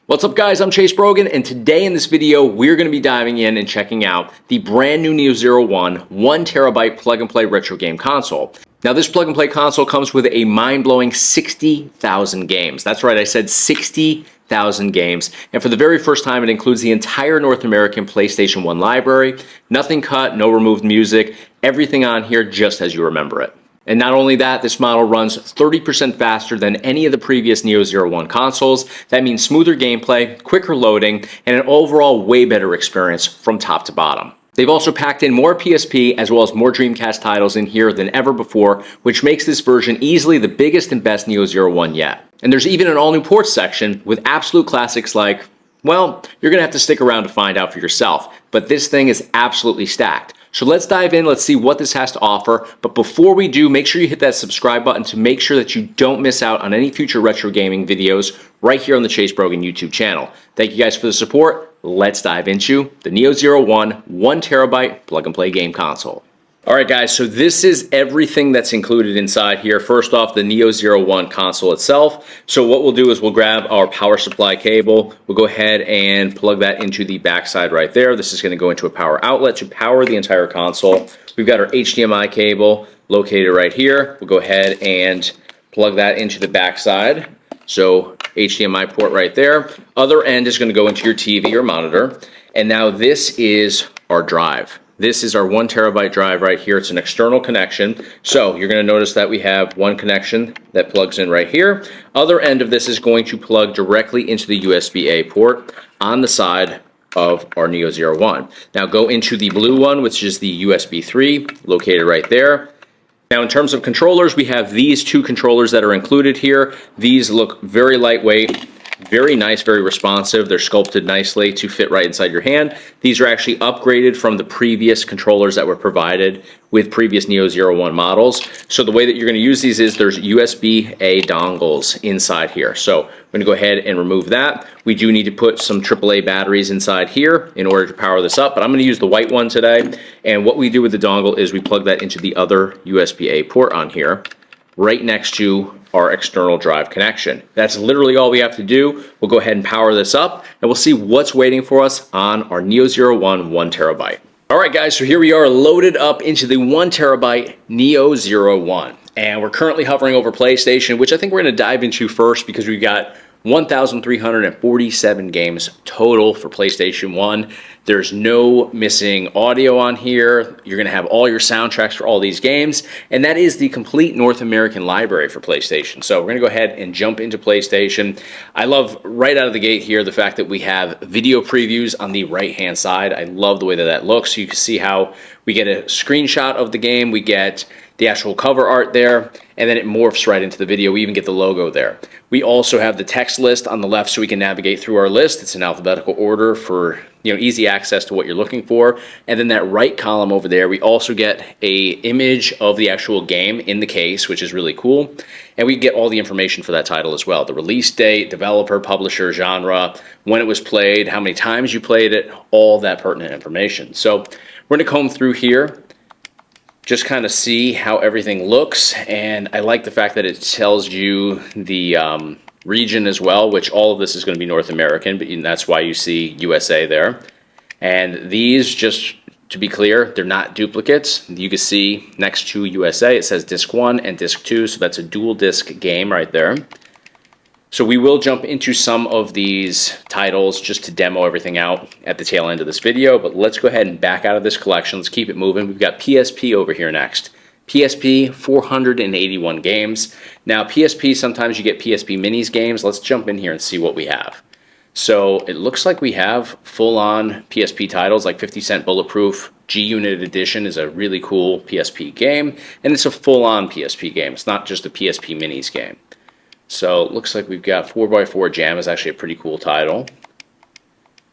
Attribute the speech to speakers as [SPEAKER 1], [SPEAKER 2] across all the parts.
[SPEAKER 1] What's up guys, I'm Chase Brogan, and today in this video we're going to be diving in and checking out the brand new Neo Zero 1TB plug and play retro game console. Now this plug and play console comes with a mind-blowing 60,000 games. That's right, I said 60,000 games, and for the very first time it includes the entire North American PlayStation 1 library. Nothing cut, no removed music, everything on here just as you remember it. And not only that, this model runs 30% faster than any of the previous Neo Zero 1 consoles. That means smoother gameplay, quicker loading, and an overall way better experience from top to bottom. They've also packed in more PSP as well as more Dreamcast titles in here than ever before, which makes this version easily the biggest and best Neo Zero 1 yet. And there's even an all-new ports section with absolute classics like, well, you're gonna have to stick around to find out for yourself, but this thing is absolutely stacked. So let's dive in, let's see what this has to offer. But before we do, make sure you hit that subscribe button to make sure that you don't miss out on any future retro gaming videos right here on the Chase Brogan YouTube channel. Thank you guys for the support. Let's dive into the Neo Zero 1TB plug and play game console. Alright guys, so this is everything that's included inside here. First off, the Neo Zero 1 console itself. So what we'll do is we'll grab our power supply cable. We'll go ahead and plug that into the backside right there. This is going to go into a power outlet to power the entire console. We've got our HDMI cable located right here. We'll go ahead and plug that into the backside. So HDMI port right there. Other end is going to go into your TV or monitor. And now this is our drive. This is our 1TB drive right here. It's an external connection. So you're going to notice that we have one connection that plugs in right here. Other end of this is going to plug directly into the USB-A port on the side of our Neo Zero 1. Now go into the blue one, which is the USB 3, located right there. Now in terms of controllers, we have these two controllers that are included here. These look very lightweight. Very nice, very responsive. They're sculpted nicely to fit right inside your hand. These are actually upgraded from the previous controllers that were provided with previous Neo Zero 1 models. So the way that you're going to use these is there's USB-A dongles inside here. So I'm going to go ahead and remove that. We do need to put some AAA batteries inside here in order to power this up, but I'm going to use the white one today. And what we do with the dongle is we plug that into the other USB-A port on here, right next to our external drive connection. That's literally all we have to do. We'll go ahead and power this up and we'll see what's waiting for us on our Neo Zero 1TB. Alright guys, so here we are loaded up into the 1TB Neo Zero 1. And we're currently hovering over PlayStation, which I think we're going to dive into first because we've got 1,347 games total for PlayStation 1. There's no missing audio on here. You're going to have all your soundtracks for all these games, and that is the complete North American library for PlayStation. So we're going to go ahead and jump into PlayStation. I love right out of the gate here the fact that we have video previews on the right-hand side. I love the way that that looks. So you can see how we get a screenshot of the game, we get the actual cover art there, and then it morphs right into the video. We even get the logo there. We also have the text list on the left so we can navigate through our list. It's in alphabetical order for easy access to what you're looking for. And then that right column over there, we also get a image of the actual game in the case, which is really cool. And we get all the information for that title as well. The release date, developer, publisher, genre, when it was played, how many times you played it, all that pertinent information. So we're going to comb through here, just kind of see how everything looks, and I like the fact that it tells you the region as well, which all of this is going to be North American, but that's why you see USA there. And these, just to be clear, they're not duplicates. You can see next to USA it says disc 1 and disc 2, so that's a dual disc game right there. So we will jump into some of these titles just to demo everything out at the tail end of this video, but let's go ahead and back out of this collection. Let's keep it moving. We've got PSP over here next. PSP, 481 games. Now PSP, sometimes you get PSP Minis games. Let's jump in here and see what we have. So it looks like we have full-on PSP titles like 50 Cent Bulletproof G-Unit Edition is a really cool PSP game, and it's a full-on PSP game. It's not just a PSP Minis game. So it looks like we've got 4x4 Jam is actually a pretty cool title.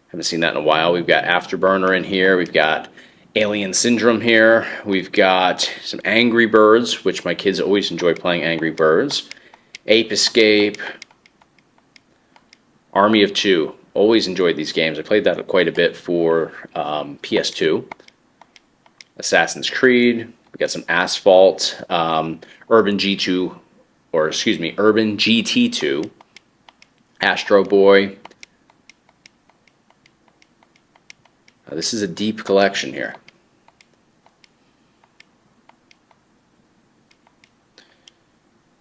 [SPEAKER 1] Haven't seen that in a while. We've got Afterburner in here. We've got Alien Syndrome here. We've got some Angry Birds, which my kids always enjoy playing Angry Birds. Ape Escape. Army of Two. Always enjoyed these games. I played that quite a bit for PS2. Assassin's Creed. We got some Asphalt. Urban GT2, Astro Boy, This is a deep collection here.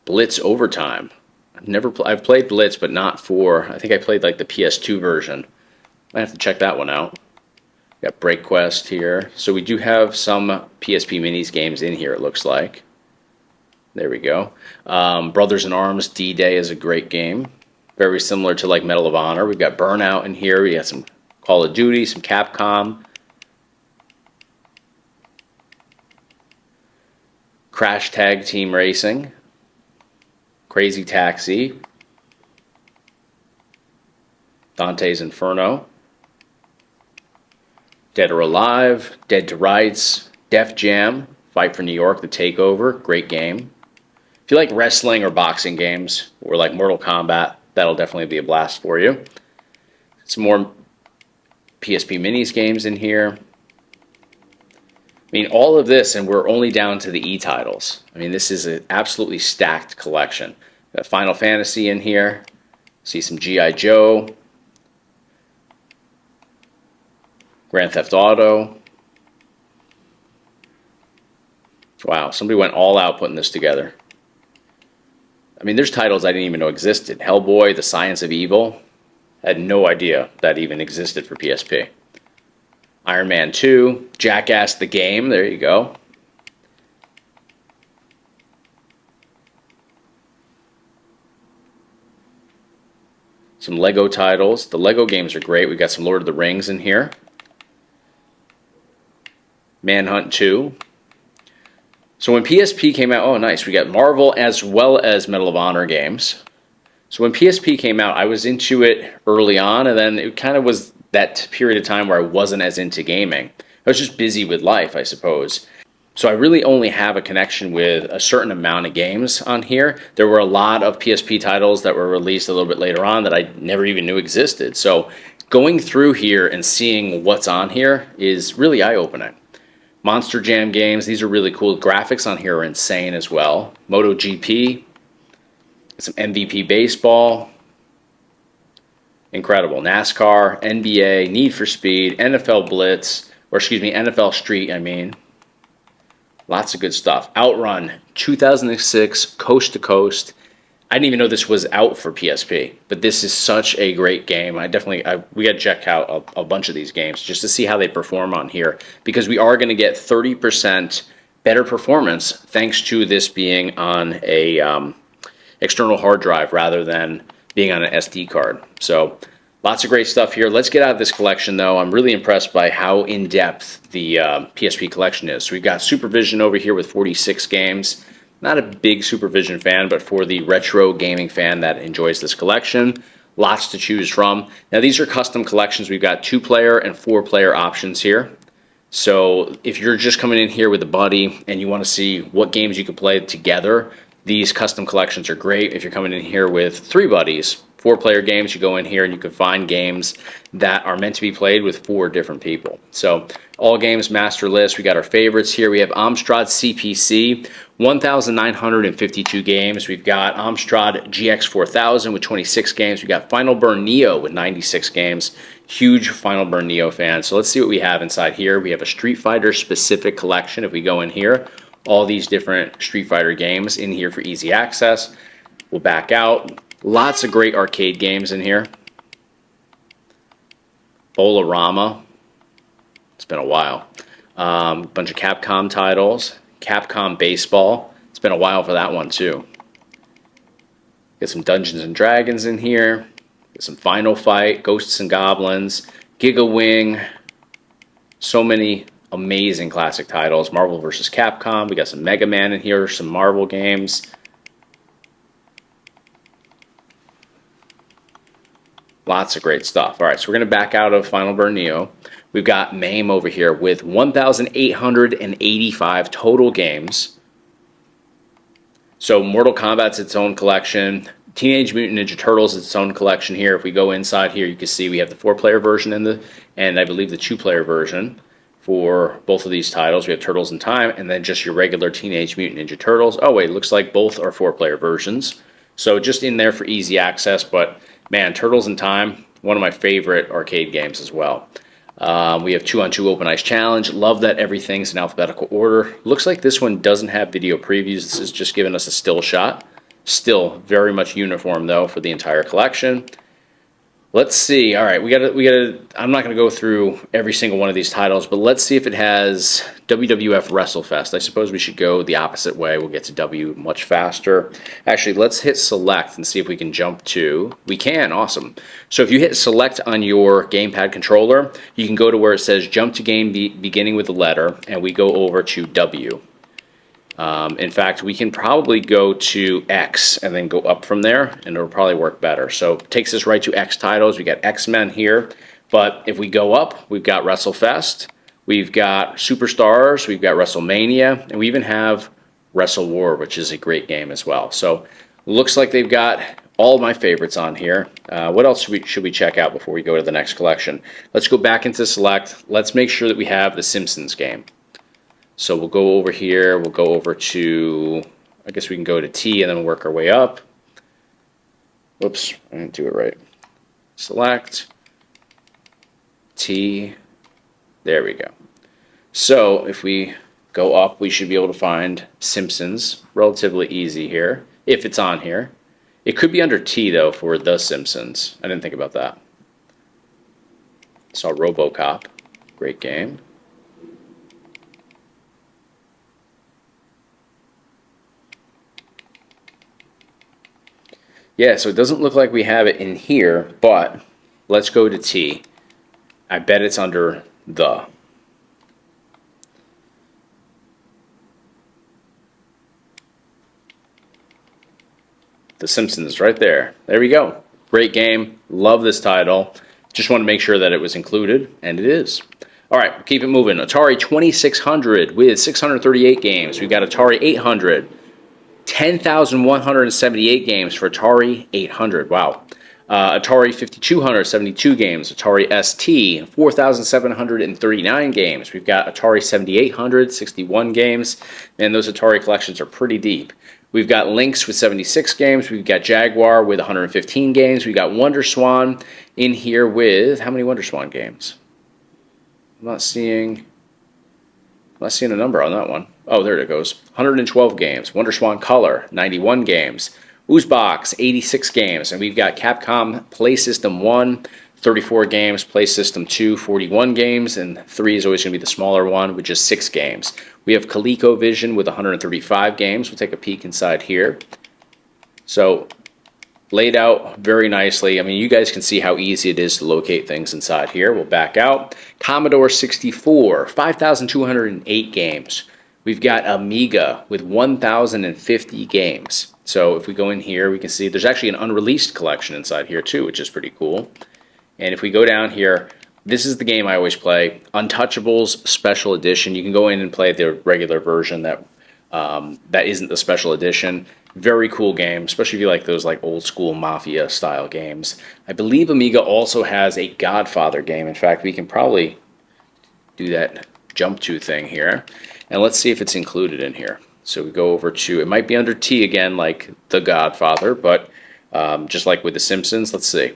[SPEAKER 1] Blitz Overtime. I've played Blitz, but not for, I think I played like the PS2 version. Might have to check that one out. Got Break Quest here. So we do have some PSP Minis games in here, it looks like. There we go. Brothers in Arms D-Day is a great game. Very similar to like Medal of Honor. We've got Burnout in here. We got some Call of Duty, some Capcom. Crash Tag Team Racing. Crazy Taxi. Dante's Inferno. Dead or Alive. Dead to Rights. Def Jam. Fight for New York, The Takeover. Great game. If you like wrestling or boxing games, or like Mortal Kombat, that'll definitely be a blast for you. Some more PSP Minis games in here. I mean, all of this, and we're only down to the E-titles. I mean, this is an absolutely stacked collection. Got Final Fantasy in here. See some G.I. Joe. Grand Theft Auto. Wow, somebody went all out putting this together. I mean, there's titles I didn't even know existed. Hellboy, The Science of Evil. I had no idea that even existed for PSP. Iron Man 2. Jackass the Game. There you go. Some Lego titles. The Lego games are great. We've got some Lord of the Rings in here. Manhunt 2. So when PSP came out, oh nice, we got Marvel as well as Medal of Honor games. So when PSP came out, I was into it early on, and then it kind of was that period of time where I wasn't as into gaming. I was just busy with life, I suppose. So I really only have a connection with a certain amount of games on here. There were a lot of PSP titles that were released a little bit later on that I never even knew existed. So going through here and seeing what's on here is really eye-opening. Monster Jam games, these are really cool. Graphics on here are insane as well. MotoGP, some MVP baseball, incredible. NASCAR, NBA, Need for Speed, NFL Blitz, or excuse me, NFL Street, I mean. Lots of good stuff. Outrun, 2006, Coast to Coast. I didn't even know this was out for PSP, but this is such a great game. We got to check out a bunch of these games just to see how they perform on here, because we are going to get 30% better performance thanks to this being on a external hard drive rather than being on an SD card. So lots of great stuff here. Let's get out of this collection though. I'm really impressed by how in-depth the PSP collection is. So we've got Supervision over here with 46 games. Not a big Supervision fan, but for the retro gaming fan that enjoys this collection, lots to choose from. Now these are custom collections. We've got 2-player and 4-player options here. So if you're just coming in here with a buddy and you want to see what games you can play together, these custom collections are great. If you're coming in here with 3 buddies, 4-player games, you go in here and you can find games that are meant to be played with 4 different people. So all games master list. We got our favorites here. We have Amstrad CPC, 1,952 games. We've got Amstrad GX 4000 with 26 games. We got Final Burn Neo with 96 games. Huge Final Burn Neo fan. So let's see what we have inside here. We have a Street Fighter specific collection. If we go in here, all these different Street Fighter games in here for easy access. We'll back out. Lots of great arcade games in here. Bolarama. It's been a while. Bunch of Capcom titles. Capcom Baseball. It's been a while for that one too. Get some Dungeons and Dragons in here. Get some Final Fight, Ghosts and Goblins, Giga Wing. So many amazing classic titles. Marvel vs. Capcom. We got some Mega Man in here, some Marvel games. Lots of great stuff. All right, so we're going to back out of Final Burn Neo. We've got MAME over here with 1,885 total games. So Mortal Kombat's its own collection. Teenage Mutant Ninja Turtles is its own collection here. If we go inside here, you can see we have the 4-player version and I believe the 2-player version for both of these titles. We have Turtles in Time and then just your regular Teenage Mutant Ninja Turtles. Oh wait, it looks like both are 4-player versions. So just in there for easy access, but man, Turtles in Time, one of my favorite arcade games as well. We have 2-on-2 Open Ice Challenge. Love that everything's in alphabetical order. Looks like this one doesn't have video previews. This is just giving us a still shot. Still very much uniform though for the entire collection. Let's see. All right, we gotta. I'm not gonna go through every single one of these titles, but let's see if it has WWF WrestleFest. I suppose we should go the opposite way. We'll get to W much faster. Actually, let's hit select and see if we can jump to. We can. Awesome. So if you hit select on your gamepad controller, you can go to where it says jump to game beginning with the letter, and we go over to W. In fact, we can probably go to X and then go up from there, and it'll probably work better. So it takes us right to X titles. We got X-Men here, but if we go up, we've got WrestleFest, we've got Superstars, we've got WrestleMania, and we even have Wrestle War, which is a great game as well. So looks like they've got all of my favorites on here. What else should we check out before we go to the next collection? Let's go back into select. Let's make sure that we have the Simpsons game. So we'll go over here, we'll go over to, I guess we can go to T and then work our way up. Whoops, I didn't do it right. Select, T, there we go. So if we go up, we should be able to find Simpsons, relatively easy here, if it's on here. It could be under T though for The Simpsons. I didn't think about that. Saw RoboCop, great game. Yeah, so it doesn't look like we have it in here, but let's go to T. I bet it's under The. The Simpsons right there. There we go. Great game. Love this title. Just want to make sure that it was included, and it is. All right, keep it moving. Atari 2600 with 638 games. We've got Atari 800. 10,178 games for Atari 800. Wow. Atari 5200, 72 games. Atari ST, 4,739 games. We've got Atari 7800, 61 games. And those Atari collections are pretty deep. We've got Lynx with 76 games. We've got Jaguar with 115 games. We've got Wonder Swan in here with, how many Wonder Swan games? I'm not seeing a number on that one. Oh, there it goes. 112 games. Wonder Swan Color, 91 games. Oozebox, 86 games. And we've got Capcom Play System 1, 34 games. Play System 2, 41 games. And 3 is always going to be the smaller one with just 6 games. We have ColecoVision with 135 games. We'll take a peek inside here. So laid out very nicely. I mean, you guys can see how easy it is to locate things inside here. We'll back out. Commodore 64, 5,208 games. We've got Amiga with 1,050 games. So if we go in here, we can see there's actually an unreleased collection inside here too, which is pretty cool. And if we go down here, this is the game I always play, Untouchables Special Edition. You can go in and play the regular version that isn't the special edition. Very cool game, especially if you like those like old school Mafia style games. I believe Amiga also has a Godfather game. In fact, we can probably do that jump to thing here. And let's see if it's included in here. So we go over to, it might be under T again, like The Godfather, but just like with The Simpsons, let's see.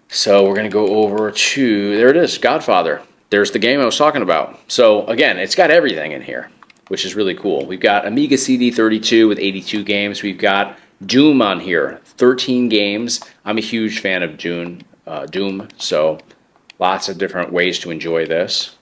[SPEAKER 1] So we're going to go over to, there it is, Godfather. There's the game I was talking about. So again, it's got everything in here, which is really cool. We've got Amiga CD32 with 82 games. We've got Doom on here, 13 games. I'm a huge fan of Doom, so lots of different ways to enjoy this.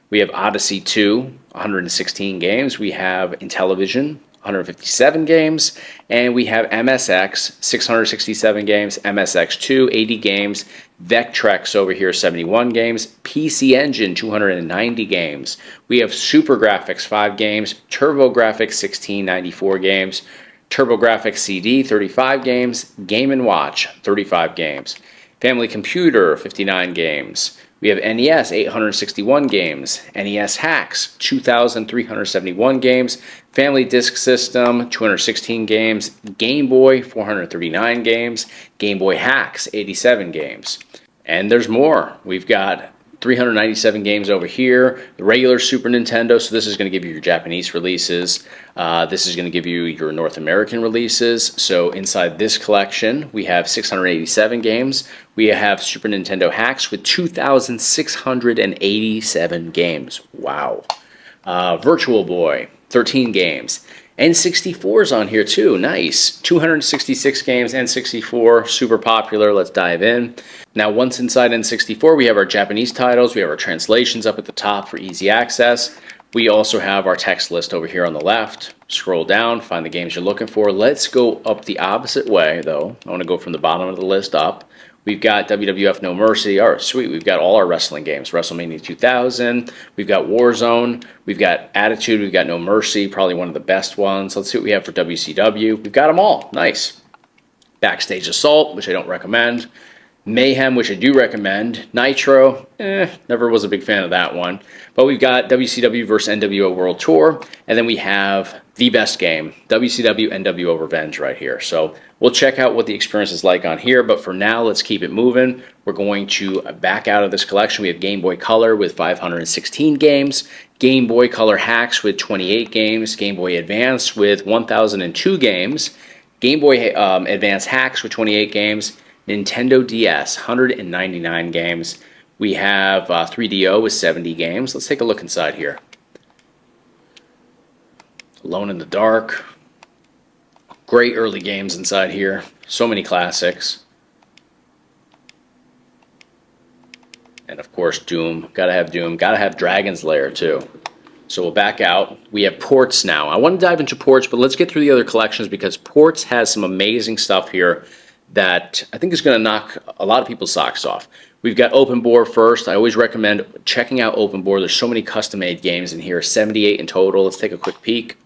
[SPEAKER 1] We have Odyssey 2, 116 games. We have Intellivision, 157 games. And we have MSX, 667 games. MSX2, 80 games. Vectrex over here, 71 games. PC Engine, 290 games. We have SuperGrafx, 5 games. TurboGrafx, 1694 games. TurboGrafx CD, 35 games. Game & Watch, 35 games. Family Computer, 59 games. We have NES, 861 games. NES Hacks, 2,371 games. Family Disk System, 216 games. Game Boy, 439 games. Game Boy Hacks, 87 games. And there's more. We've got 397 games over here. The regular Super Nintendo, so this is going to give you your Japanese releases. This is going to give you your North American releases. So inside this collection, we have 687 games. We have Super Nintendo hacks with 2,687 games. Wow. Virtual Boy, 13 games. N64's on here too, nice. 266 games, N64, super popular, let's dive in. Now once inside N64, we have our Japanese titles, we have our translations up at the top for easy access. We also have our text list over here on the left. Scroll down, find the games you're looking for. Let's go up the opposite way though. I want to go from the bottom of the list up. We've got WWF No Mercy. All right, sweet. We've got all our wrestling games. WrestleMania 2000. We've got Warzone. We've got Attitude. We've got No Mercy, probably one of the best ones. Let's see what we have for WCW. We've got them all. Nice. Backstage Assault, which I don't recommend. Mayhem, which I do recommend. Nitro, never was a big fan of that one. But we've got WCW versus NWO World Tour. And then we have the best game, WCW NWO Revenge right here. So we'll check out what the experience is like on here. But for now, let's keep it moving. We're going to back out of this collection. We have Game Boy Color with 516 games. Game Boy Color Hacks with 28 games. Game Boy Advance with 1,002 games. Game Boy Advance Hacks with 28 games. Nintendo DS, 199 games. We have 3DO with 70 games. Let's take a look inside here. Alone in the Dark. Great early games inside here. So many classics. And of course, Doom. Gotta have Doom. Gotta have Dragon's Lair too. So we'll back out. We have Ports now. I want to dive into Ports, but let's get through the other collections because Ports has some amazing stuff here that I think is going to knock a lot of people's socks off. We've got Open Board first. I always recommend checking out Open Board. There's so many custom-made games in here, 78 in total. Let's take a quick peek.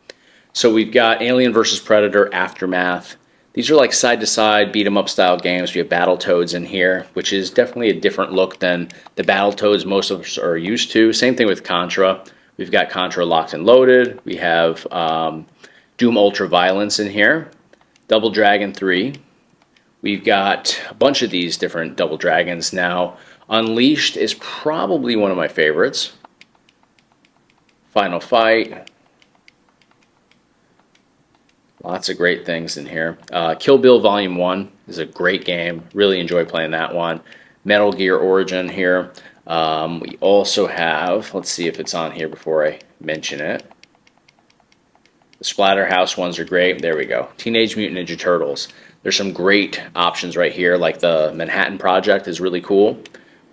[SPEAKER 1] So we've got Alien vs. Predator, Aftermath. These are like side-to-side beat-em-up style games. We have Battletoads in here, which is definitely a different look than the Battletoads most of us are used to. Same thing with Contra. We've got Contra Locked and Loaded. We have Doom Ultra Violence in here. Double Dragon 3. We've got a bunch of these different Double Dragons now. Unleashed is probably one of my favorites. Final Fight. Lots of great things in here. Kill Bill Volume 1 is a great game. Really enjoy playing that one. Metal Gear Origin here. We also have, let's see if it's on here before I mention it. The Splatterhouse ones are great. There we go. Teenage Mutant Ninja Turtles. There's some great options right here, like the Manhattan Project is really cool.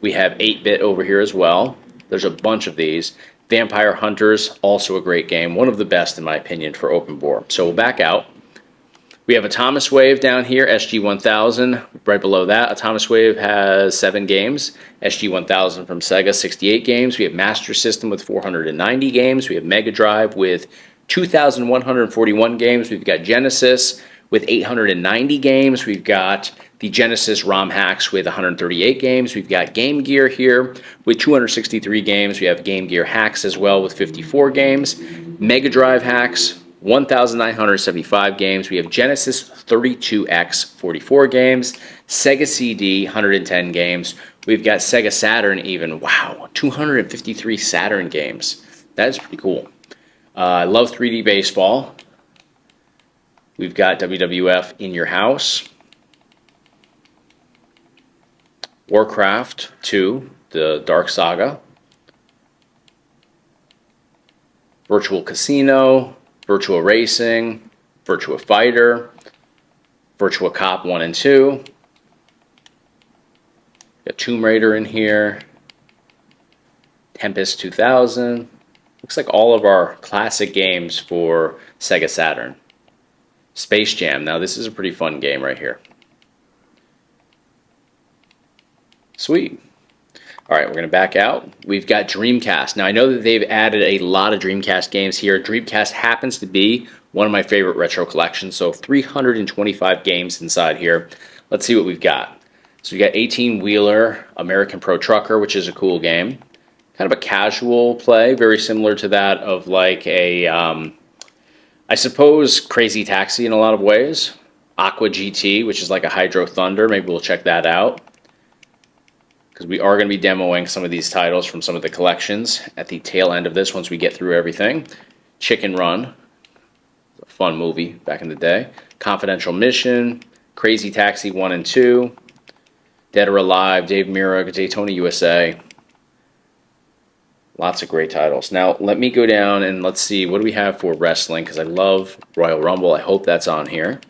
[SPEAKER 1] We have 8-Bit over here as well. There's a bunch of these. Vampire Hunters, also a great game. One of the best, in my opinion, for Open Board. So we'll back out. We have Atomic Wave down here, SG-1000. Right below that, Atomic Wave has 7 games. SG-1000 from Sega, 68 games. We have Master System with 490 games. We have Mega Drive with 2,141 games. We've got Genesis with 890 games. We've got the Genesis ROM hacks with 138 games. We've got Game Gear here with 263 games. We have Game Gear hacks as well with 54 games. Mega Drive hacks, 1,975 games. We have Genesis 32X, 44 games. Sega CD, 110 games. We've got Sega Saturn even, wow, 253 Saturn games. That is pretty cool. I love 3D Baseball. We've got WWF In Your House. Warcraft 2, the Dark Saga. Virtual Casino, Virtual Racing, Virtua Fighter, Virtua Cop 1 and 2. Got Tomb Raider in here. Tempest 2000. Looks like all of our classic games for Sega Saturn. Space Jam. Now this is a pretty fun game right here. Sweet. All right, we're going to back out. We've got Dreamcast. Now I know that they've added a lot of Dreamcast games here. Dreamcast happens to be one of my favorite retro collections. So 325 games inside here. Let's see what we've got. So we got 18-wheeler American Pro Trucker, which is a cool game. Kind of a casual play, very similar to that of like a, I suppose, Crazy Taxi in a lot of ways. Aqua GT, which is like a Hydro Thunder. Maybe we'll check that out. because we are going to be demoing some of these titles from some of the collections at the tail end of this once we get through everything. Chicken Run, a fun movie back in the day. Confidential Mission, Crazy Taxi 1 and 2, Dead or Alive, Dave Mirra, Daytona USA. Lots of great titles. Now, let me go down and let's see, what do we have for wrestling? Because I love Royal Rumble. I hope that's on here.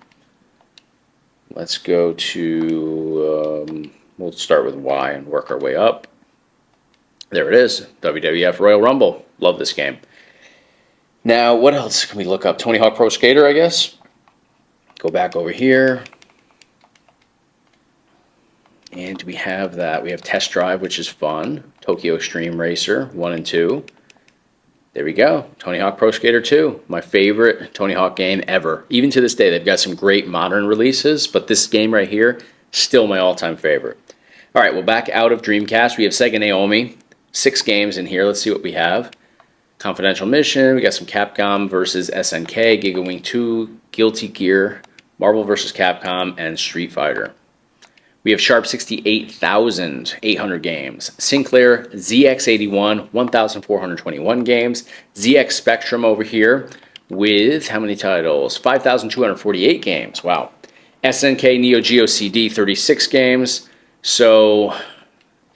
[SPEAKER 1] Let's go to, we'll start with Y and work our way up. There it is, WWF Royal Rumble. Love this game. Now, what else can we look up? Tony Hawk Pro Skater, I guess. Go back over here. And we have that. We have Test Drive, which is fun. Tokyo Extreme Racer 1 and 2. There we go. Tony Hawk Pro Skater 2. My favorite Tony Hawk game ever. Even to this day, they've got some great modern releases, but this game right here, still my all-time favorite. All right, well, back out of Dreamcast, we have Sega Naomi. 6 games in here. Let's see what we have. Confidential Mission. We got some Capcom versus SNK, Giga Wing 2, Guilty Gear, Marvel vs. Capcom, and Street Fighter. We have Sharp 68,800 games. Sinclair ZX81, 1,421 games. ZX Spectrum over here with how many titles? 5,248 games. Wow. SNK Neo Geo CD, 36 games. So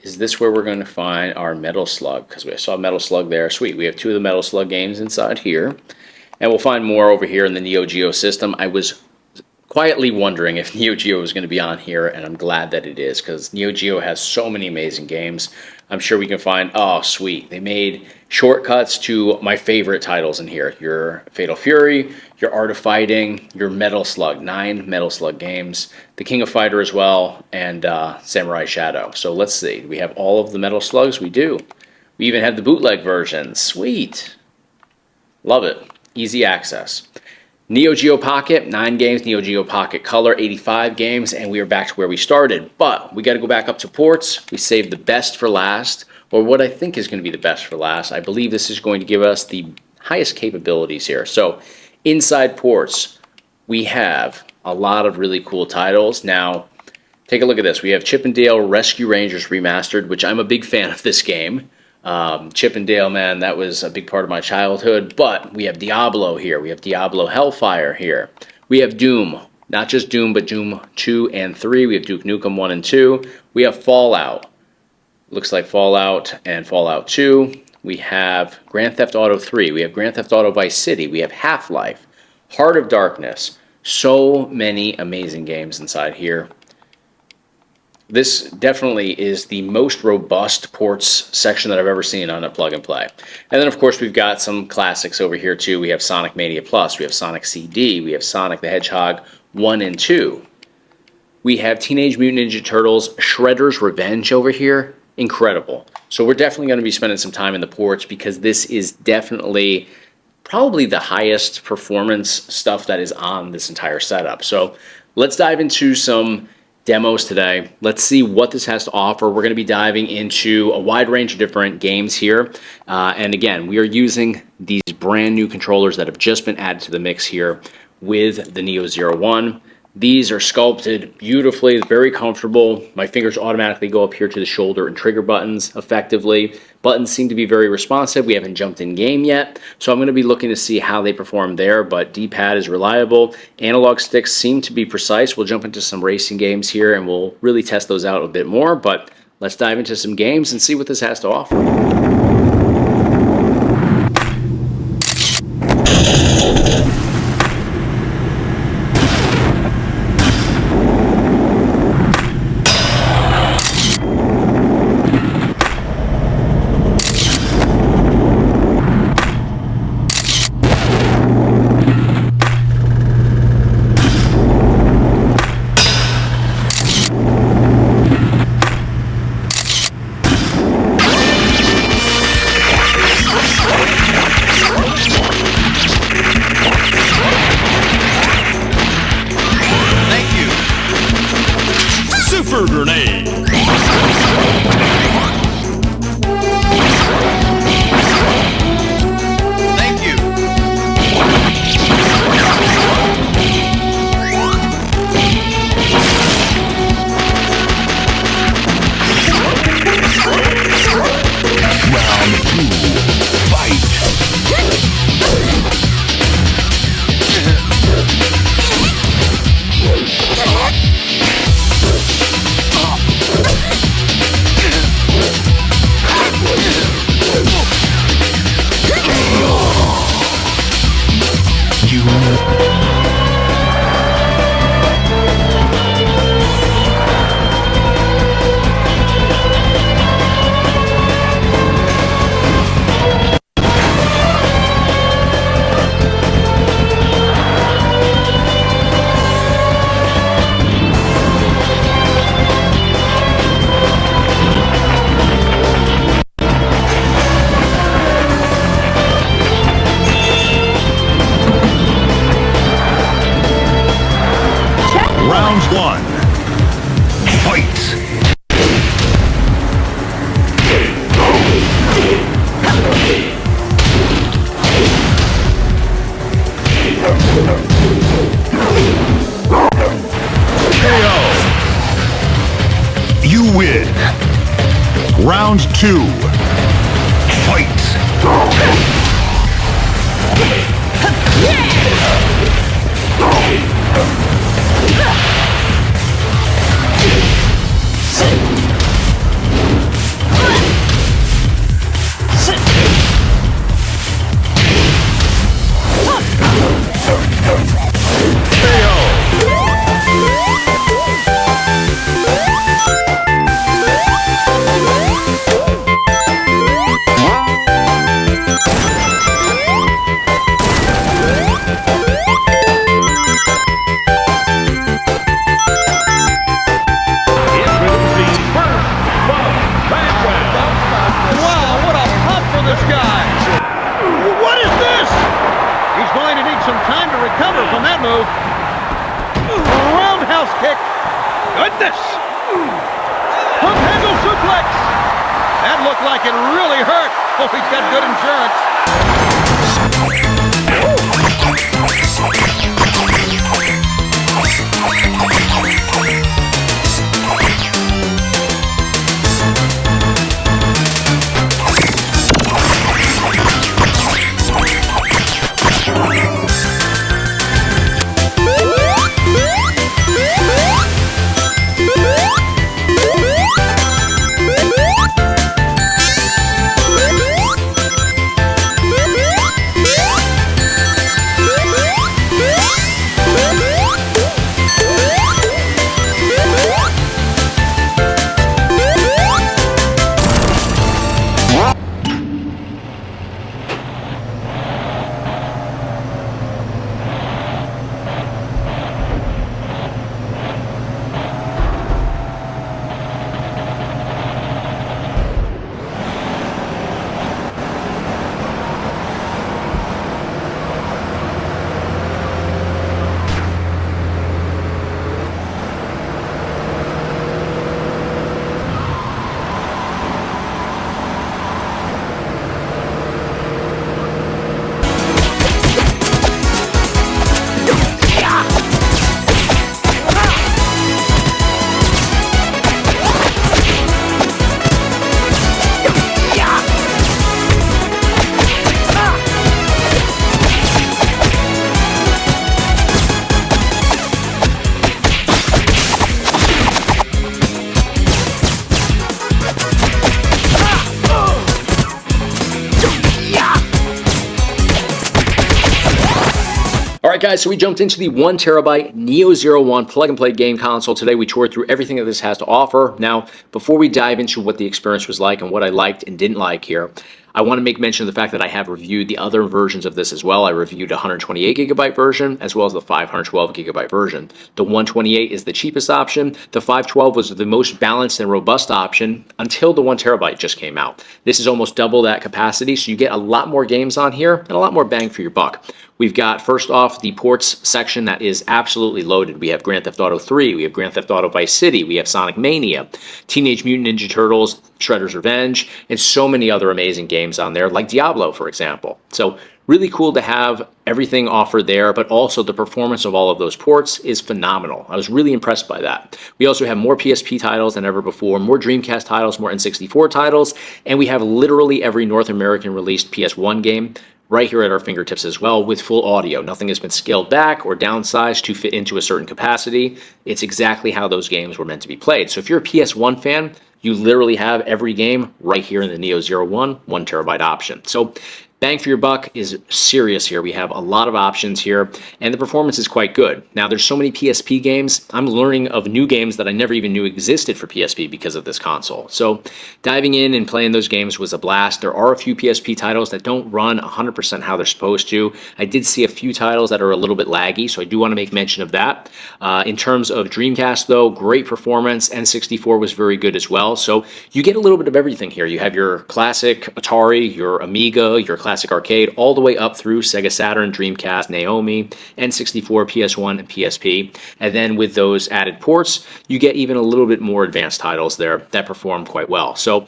[SPEAKER 1] is this where we're going to find our Metal Slug? Because we saw Metal Slug there. Sweet. We have 2 of the Metal Slug games inside here. And we'll find more over here in the Neo Geo system. I was quietly wondering if Neo Geo was going to be on here, and I'm glad that it is, because Neo Geo has so many amazing games. I'm sure we can find, oh, sweet. They made shortcuts to my favorite titles in here. Your Fatal Fury, your Art of Fighting, your Metal Slug, 9 Metal Slug games, the King of Fighter as well, and Samurai Shadow. So let's see. Do we have all of the Metal Slugs? We do. We even have the bootleg versions. Sweet. Love it. Easy access. Neo Geo Pocket, 9 games. Neo Geo Pocket Color, 85 games, and we are back to where we started. But we got to go back up to ports. We saved the best for last, or what I think is going to be the best for last. I believe this is going to give us the highest capabilities here. So inside ports, we have a lot of really cool titles. Now, take a look at this. We have Chip and Dale Rescue Rangers Remastered, which I'm a big fan of this game. Chip and Dale, man, that was a big part of my childhood. But we have Diablo here. We have Diablo Hellfire here. We have Doom. Not just Doom, but Doom 2 and 3. We have Duke Nukem 1 and 2. We have Fallout. Looks like Fallout and Fallout 2. We have Grand Theft Auto 3. We have Grand Theft Auto Vice City. We have Half-Life. Heart of Darkness. So many amazing games inside here. This definitely is the most robust ports section that I've ever seen on a plug and play. And then, of course, we've got some classics over here, too. We have Sonic Mania Plus. We have Sonic CD. We have Sonic the Hedgehog 1 and 2. We have Teenage Mutant Ninja Turtles Shredder's Revenge over here. Incredible. So we're definitely going to be spending some time in the ports because this is definitely probably the highest performance stuff that is on this entire setup. So let's dive into some demos today. Let's see what this has to offer. We're going to be diving into a wide range of different games here. And again, we are using these brand new controllers that have just been added to the mix here with the Neo Zero 1. These are sculpted beautifully, very comfortable. My fingers automatically go up here to the shoulder and trigger buttons effectively. Buttons seem to be very responsive. We haven't jumped in game yet, so I'm going to be looking to see how they perform there, but D-pad is reliable. Analog sticks seem to be precise. We'll jump into some racing games here, and we'll really test those out a bit more, but let's dive into some games and see what this has to offer.
[SPEAKER 2] Round 2. Fight!
[SPEAKER 3] From that move. Roundhouse kick. Goodness. Hook handle suplex. That looked like it really hurt. Oh, he's got good
[SPEAKER 1] Alright guys, so we jumped into the 1TB Neo Zero 1 plug-and-play game console. Today we toured through everything that this has to offer. Now, before we dive into what the experience was like and what I liked and didn't like here, I want to make mention of the fact that I have reviewed the other versions of this as well. I reviewed a 128GB version as well as the 512GB version. The 128 is the cheapest option. The 512 was the most balanced and robust option until the 1TB just came out. This is almost double that capacity, so you get a lot more games on here and a lot more bang for your buck. We've got, first off, the ports section that is absolutely loaded. We have Grand Theft Auto 3, we have Grand Theft Auto Vice City, we have Sonic Mania, Teenage Mutant Ninja Turtles, Shredder's Revenge, and so many other amazing games on there, like Diablo, for example. So really cool to have everything offered there, but also the performance of all of those ports is phenomenal. I was really impressed by that. We also have more PSP titles than ever before, more Dreamcast titles, more N64 titles, and we have literally every North American released PS1 game right here at our fingertips as well with full audio. Nothing has been scaled back or downsized to fit into a certain capacity. It's exactly how those games were meant to be played. So if you're a PS1 fan, you literally have every game right here in the Neo Zero 1 1TB option. So bang for your buck is serious here. We have a lot of options here, and the performance is quite good. Now, there's so many PSP games. I'm learning of new games that I never even knew existed for PSP because of this console. So diving in and playing those games was a blast. There are a few PSP titles that don't run 100% how they're supposed to. I did see a few titles that are a little bit laggy, so I do want to make mention of that. In terms of Dreamcast, though, great performance. N64 was very good as well. So you get a little bit of everything here. You have your classic Atari, your Amiga, your classic arcade, all the way up through Sega Saturn, Dreamcast, Naomi, N64, PS1, and PSP. And then with those added ports, you get even a little bit more advanced titles there that perform quite well. So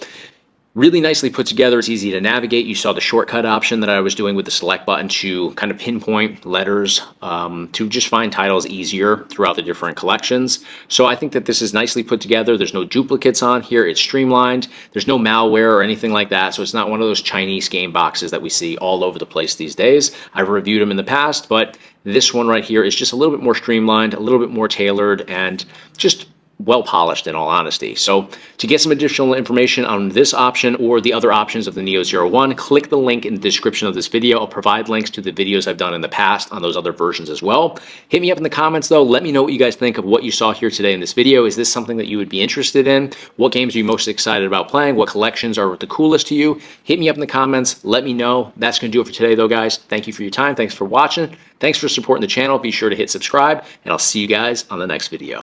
[SPEAKER 1] Really nicely put together. It's easy to navigate. You saw the shortcut option that I was doing with the select button to kind of pinpoint letters to just find titles easier throughout the different collections. So I think that this is nicely put together. There's no duplicates on here. It's streamlined. There's no malware or anything like that. So it's not one of those Chinese game boxes that we see all over the place these days. I've reviewed them in the past, but this one right here is just a little bit more streamlined, a little bit more tailored, and just well polished in all honesty. So to get some additional information on this option or the other options of the Neo 01, click the link in the description of this video. I'll provide links to the videos I've done in the past on those other versions as well. Hit me up in the comments though. Let me know what you guys think of what you saw here today in this video. Is this something that you would be interested in? What games are you most excited about playing? What collections are the coolest to you? Hit me up in the comments. Let me know. That's going to do it for today though, guys. Thank you for your time. Thanks for watching. Thanks for supporting the channel. Be sure to hit subscribe, and I'll see you guys on the next video.